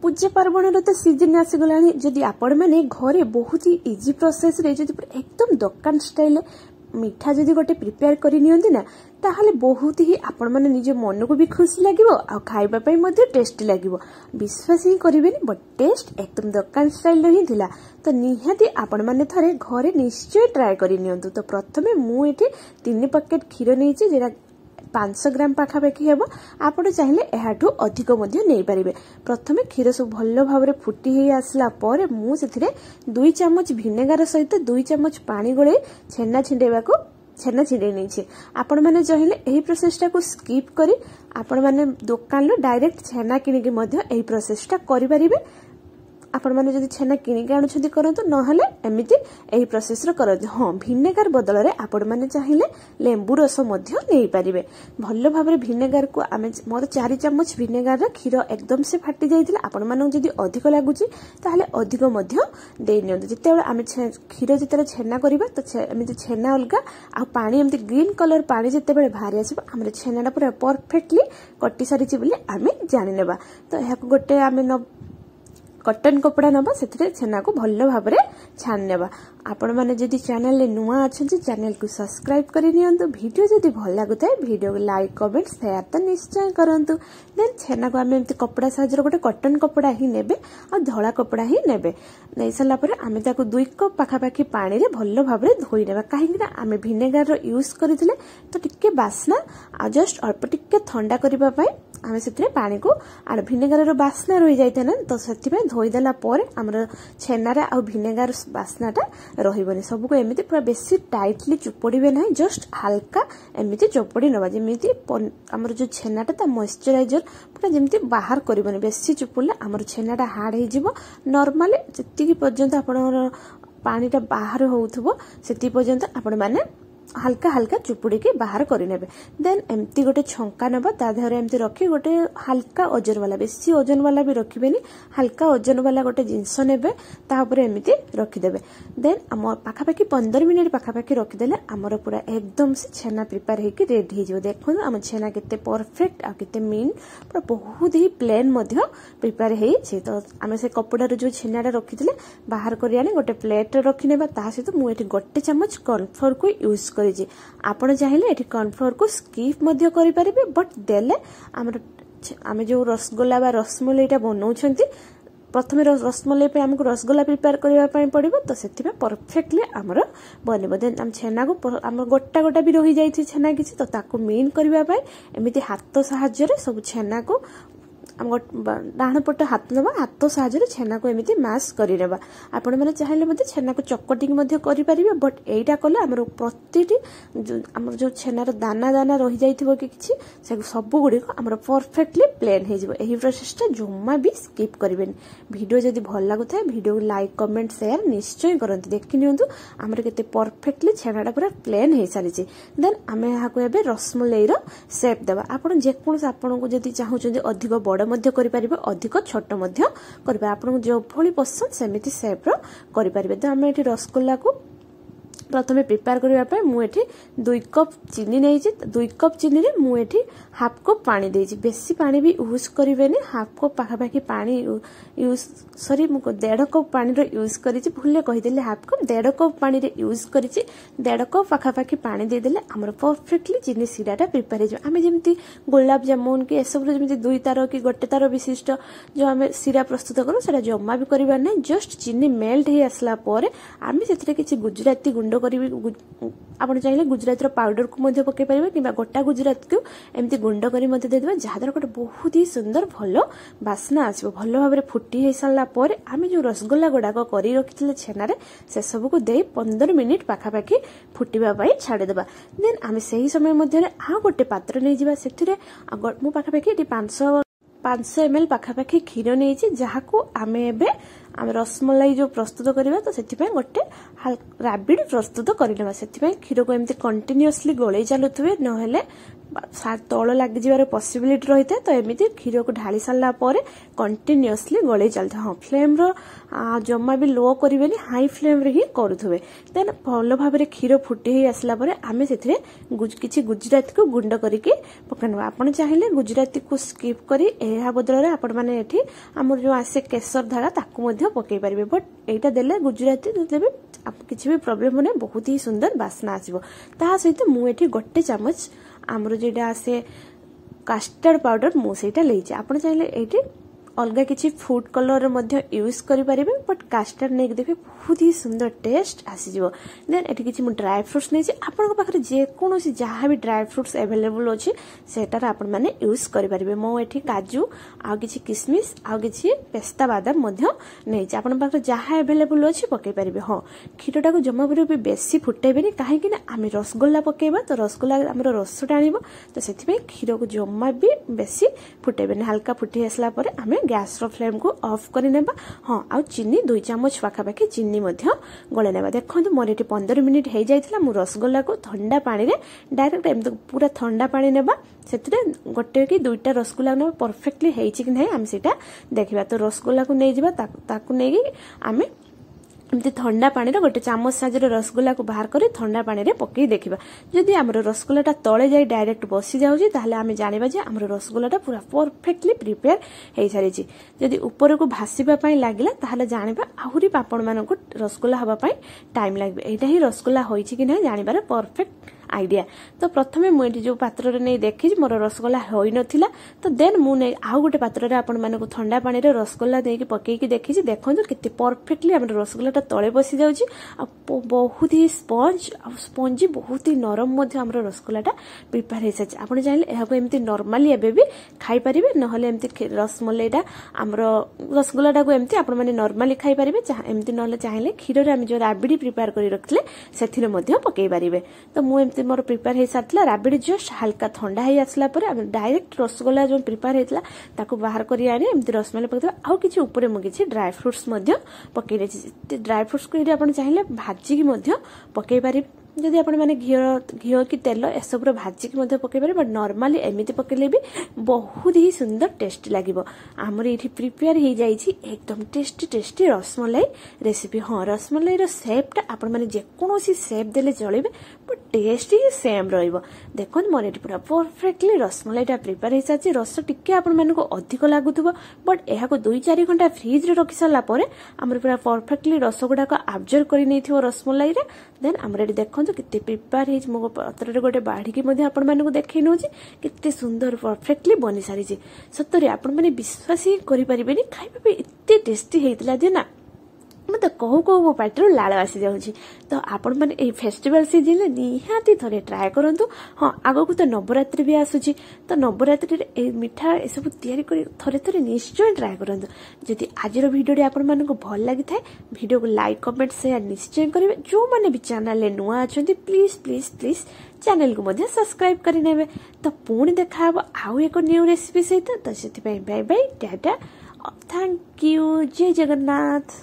पूजा पार्वण तो सीजन आसीगला जदि आपण मैंने घरे बहुत ही इजी प्रोसेस रे जदि एकदम दुकान स्टाइल मिठा जदि गोटे प्रिपेयर करि नियंती ना ताहले बहुत ही आपण माने निज मन को भी खुशी लागिवो आ खाइबा पई मध्ये टेस्टी लागिवो विश्वास ही करिवेनी बट टेस्ट एकदम दुकान स्टाइल ही थिला तो निहाती आपण माने थरे घरे निश्चय ट्राई करि नियंतु। तो प्रथमे मु एठी 3 पैकेट खीर नेछि जेरा 500 ग्राम पाखापाखि हेबो आपण चाहिले एहाठू अधिक मध्ये नै परिबे। प्रथमे खीर सब भल्लो भाबरे फुटी हे आसला परे मु सेथिरे 2 चम्मच विनेगर सहित 2 चम्मच पानी गोळे छेना छिंडेबा को छेना छिंडे नहीं आपण मैंने चाहिले एही प्रोसेसटा को स्किप करी आपण मैंने दुकान लो डायरेक्ट छेना किनिकी मध्ये एही प्रोसेसटा करि परिबे। आपण माने जदि छेना किनिकी आनुछथि करंतु नहले एमिति एही प्रोसेस रो करंतु। हां विनेगर बदल रे आपण माने चाहिले लेंबू रस मध्ये नै परिबे। भल्लो भाबरे विनेगर को आमे मोर 4 चम्मच विनेगर रा खीर एकदम से फाटी जाइतिला आपण माने जदि अधिक लागुची ताहले अधिक मध्ये देइ नियंतु। जतेबेले आमे खीर जतेबेले छेना करिबा तो एमिति छेना अलगा आ पानी एमिति ग्रीन कलर पानी जतेबेले भारी आसीबो हमरे छेनाटा पूरा परफेक्टली कटि सारिछि बोली आमे जानि नेबा। तो एहाको गोटे आमे कॉटन कपड़ा नबा सेथिरे छेना को भल्लो भाबरे छान नेबा। आपण माने जदि चैनल ले नुआ अछन चैनल को सब्सक्राइब करि नियंतु। वीडियो जदि भल लागुताय वीडियो को लाइक कमेंट शेयर तो निश्चय करंतु। देन छेना को आमे एमति कपड़ा साजर गोटे कॉटन कपड़ा ही नेबे आ धळा कपड़ा ही नेबे। नै सला परे आमे ताको 2 कप पाखापाखि पानी रे भल्लो भाबरे धोई नेबा काहेकि ना आमे विनेगर रो यूज करिथिले तो टिके बास्ना आ जस्ट अल्प टिके ठंडा करिबा पई आमे सेथिरे पानी को आ विनेगर रो बास्ना रहि जायते ना तो सेति पे धोई देला परे हमर छेना रे आ विनेगर बास्नाटा रहिबनी। सब को एमिति पूरा बेसी टाइटली चुपड़ीबे नाही जस्ट हल्का एमिति चुपड़ी नबा जेमिति हमर जो छेनाटा ता मॉइस्चराइजर पूरा जेमिति बाहर करबनी। बेसी चुपुले हमर छेनाटा हार्ड हे जिवो। नॉर्मली जति पर्यंत आपण पानीटा बाहर होउथबो सेति पर्यंत आपण माने हल्का हल्का चुपुड़ी के बाहर करि नेबे। देन एमती गोटे छंका नबा ता देहरे एमती रखी गोटे हल्का ओजन वाला बेसी ओजन वाला भी रखिबेनी हल्का ओजन वाला गोटे जिंस नेबे ता ऊपर एमती रखि देबे। देन हम पाखापाखि 15 मिनिट पाखापाखि रखि देले हमर पूरा एकदम से छेना प्रिपेयर हे कि रेडी हे जिवो। देखो हम छेना केते परफेक्ट आ केते मीन पूरा बहुत ही प्लेन मध्ये प्रिपेयर हे छै। तो हम से कपड़ा रो जो छेनाडा रखिथिले बाहर करि आनी गोटे प्लेट रे रखि नेबा। ता सहित मु एठी गोटे चम्मच कॉर्नफ्लोर को यूज करिछि। आपण चाहिले एठी कॉर्नफ्लोर को स्किप मध्ये करि परिबे बट देले आमे जो रसगोला बा रसमलाईटा बनौछंती प्रथमे रसमलाई पे हमको रसगोला प्रिपेयर करबा पई पड़िबो तो सेति पे परफेक्टली हमर बनिबो। देन हम छेना को हम गोटा गोटा भी रहि जाई छि छेना किछि तो ताको मीन करबा पई एमिति हाथ सहाय्य रे सब छेना को हम डाहण पट हाथ नबा हाथ सहाय्य रे छेना को एमिति मैश करि नेबा। आपण माने चाहिले मते छेना को चकटिंग मध्ये करि परिबे बट एटा कले हमर प्रतिटी हमर जो छेनार दाना दाना रहि जाइथिबो कि किछि से सब गुडी को हमर परफेक्टली प्लेन हे जिवो। एही प्रोसेसटा जम्मा भी स्किप करिबेनी। वीडियो जदि भल लागुथाय वीडियो को लाइक कमेंट शेयर निश्चय करंतु। देखि नियंतु हमर केते परफेक्टली छेनाटा पूरा प्लेन हे सारिछि। देन आमे हाको एबे रसमलाई रो शेप देबा। आपण जे कोन आपण को जदि चाहू छथि अधिक बड़ मध्य करि परिबे अधिक छोट मध्य करिबे आपण जो भली पसंद सेमिति शेप रो करि परिबे। तो हम एठी रसगोल्ला को प्रथमे प्रिपेयर करबा पे मु एठी 2 कप चीनी नै छि। 2 कप चीनी रे मु एठी हाफ कप पानी देछि। बेसी पानी भी यूज करिवेनी हाफ कप पाखापाखि पानी यूज सॉरी मु 1.5 कप पानी रो यूज करि छि भूले कहि देले हाफ कप 1.5 कप पानी रे यूज करि छि। 1.5 कप पाखापाखि पानी दे देले हमर परफेक्टली चीनी सिराटा प्रिपेयर हो। आमे जेमति गुलाब जामुन के एसब रो जेमति 2 तार कि गोटे तार विशिष्ट जो आमे सिरा प्रस्तुत करू सेटा जम्मा भी करबा नै जस्ट चीनी मेल्ट हे आसला परे आमे सेथिरे किछि गुजराती गुंड करिबे। आपण चाहिले गुजराती रो पाउडर को मध्ये पके परिबे किबा गोटा गुजराती को एमती गुंड करी मध्ये दे देबा जहादर गोटे बहुत ही सुंदर भलो बास्ना आसीबो। भलो भाबरे फुटी हे साला परे आमे जो रसगोल्ला गोडा को करी रखितले छेना रे से सब को दे 15 मिनिट पाखापाखि फुटिबा पई छाडी देबा। देन आमे सही समय मध्ये आ गोटे पात्र नै जिबा सेथिरे मु पाखापाखि एटी 500 ml पाखापाखि खीर नै छि जहा को आमे एबे आम रसमलाई जो प्रस्तुत करबा तो सेति पय गोटे रैबिड प्रस्तुत करनेबा। सेति पय खीर को एमती कंटीन्यूअसली गोळे चालुथुवे न हेले तल लग जावर पॉसिबिलिटी रही है। तो एमती क्षीर को ढाली सारा पर कंटिन्यूअसली गले चलते। हाँ फ्लेम जमा भी लो करेंगे, हाई फ्लेम रे ही करुवे। देन भल भाव में क्षीर फुटी आसला आम से किसी गुजराती को गुंड करके पकड़। आपड़ चाहिए गुजराती को स्किप कर बदल में आपण मैंने आमर जो आसे केसर धारा ताकू पकई पारे। बट यहाँ देले गुजराती देले किसी भी प्रॉब्लम नहीं, बहुत ही सुंदर बास्ना आसो। ता सहित मुझे गोटे चामच आमर जो आसे कास्टर्ड पाउडर मुझे लेचे। आप चाहिए ये अलग किसी फूड कलर यूज करें, बट कास्टर्ड नहीं देखिए बहुत ही सुंदर टेस्ट आसीजो। देन ये किसी ड्राई फ्रुट्स नहीं, आपण पाखे जेकोसी जहाँ भी ड्राई फ्रुट्स एवेलेबल अच्छी सेटार आपण मैंने यूज करेंगे। मुझे काजू आ कि किसमिश आ कि पेस्ता बादाम नहीं, आपण पाखे जहाँ एवेलेबल अच्छी पकई पारे। हाँ क्षीर टाक जमा भी बेसी फुटेबे कहीं आम रसगोल्ला पकेबा, तो रसगोल्ला आम रस टाणव, तो से क्षीर को जमा भी बेसी फुटेबे। हल्का फुटी आसला आम गैस रो फ्लेम को ऑफ कर नेबा। हाँ आ चीनी 2 चामच पाखापाखि चीनी गले नेबा। देखो मोर ये 15 मिनिट हो जाइथिला। मु रसगोल्ला को ठंडा पानी रे डायरेक्ट एम पूरा ठंडा पानी नेबा, सेतरे गोटे कि 2टा रसगोल्ला नेबा। परफेक्टली हेइछि कि नहीं आम सेटा देखिबा। तो रसगोल्ला को नहीं जिबा, ताकू नहीं आम एमती ठंडा पानी रे गोटे चामच साइज रसगोल्ला को बाहर कर ठंडा पानी रे पकई देखिबा। जदि आमर रसगोल्लाटा तले जाई डायरेक्ट बसी जाउची, ताहले आमे जानिबा जे आमर रसगोल्लाटा पूरा परफेक्टली प्रिपेयर हेई सारिची। जदि ऊपर को भासीबा पई लागिला ताहले जानिबा आहुरी पापण मानको रसगोल्ला हबा पई टाइम लागबे। एटा ही रसगोल्ला होईची कि नै जानिबार परफेक्ट आइडिया। तो प्रथमे मुझे जो पात्र नहीं देखी मोर रसगोल्ला हो नथिला, तो देन मुझे आउ गोटे पात्र आपण मानक ठंडा पानी रे रसगोल्ला देकी पकेकी देखी। देखो केते परफेक्टली आम रसगोल्लाटा तले बसी जाउची। बहुत ही स्पंजी बहुत ही नरम आम रसगोल्लाटा प्रिपेयर हो सारी। आप चाहिए यह एमती नॉर्मली एबे भी खाई परिबे, नहले एमती रसमलाईटा आमर रसगोल्लाटा को एमती आपण माने नॉर्मली खाई परिबे। एमती नहले चाहिए क्षीर रे आम जो राबिडी प्रिपेयर करि रखले सेथिरे मध्ये पकेई परिबे। तो मु मोर प्रिपेयर हो सारी राबिडी जस्ट हल्का ठंडा हो आसला डायरेक्ट रसगोल्ला जो प्रिपेयर होता ताको बाहर कर एमती रसमलाई पकड़। आउ कि ऊपर मुझे ड्राई फ्रुट्स पकई रही। ड्राई फ्रुट्स को ये आप चाहिए भाजिकी पकई पारे। जदि आपण माने घी कि तेल एसबुर भाजिकी पकई पारे, बट नॉर्मली एमती पकड़े भी बहुत ही सुंदर टेस्ट लगे। आमर ये प्रिपेयर हो जाइए एकदम टेस्टी टेस्टी रसमलाई रेसिपी। हाँ रसमलाई सेपटा आपण माने जेकोसी सेप देले चलिबे, बट टेस्ट ही सेम रहिबो। देखो मोर ये पूरा परफेक्टली रसमलाईटा प्रिपेयर हो सारी। रस टिके आपण मानक अधिक लागुथबो, बट यह 2-4 घंटा फ्रिज रे रखि सारा पर आमर पूरा परफेक्टली रस गुड़ाक आब्जर्व कर नहीं रसमलाई रे। देन आमर ये देखो केते प्रिपेयर हो मो पत्र गोटे बाढ़ी आपण मानक देखई नौ केते सुंदर परफेक्टली बनी सारी। सतरे आपण माने विश्वास ही करि परिबेनी, खाइबा पे एते टेस्टी हेइतला जे ना मत कहू कहू मो पाटर लाल आसी जाउची। तो आपण माने ए फेस्टिवल सीजन निहाती थरे ट्राए करंतु। हाँ आगो को तो नवरात्रि भी आसुची, तो नवरात्रि रे ए मिठा ए सब तयारी करी थरे थरे निश्चय ट्राए करंतु। जदि आजिर वीडियो आपण मानको भल लागि थाए वीडियो को लाइक कमेंट शेयर निश्चय करिवे। जो माने भी चैनल ले नुआ अछंती प्लीज प्लीज प्लीज चैनल को मध्य सब्सक्राइब करि नेबे। तो पुणी देखा आउ एक न्यू रेसिपी सहित। तो सेति bye bye tata, thank you, जय जगन्नाथ।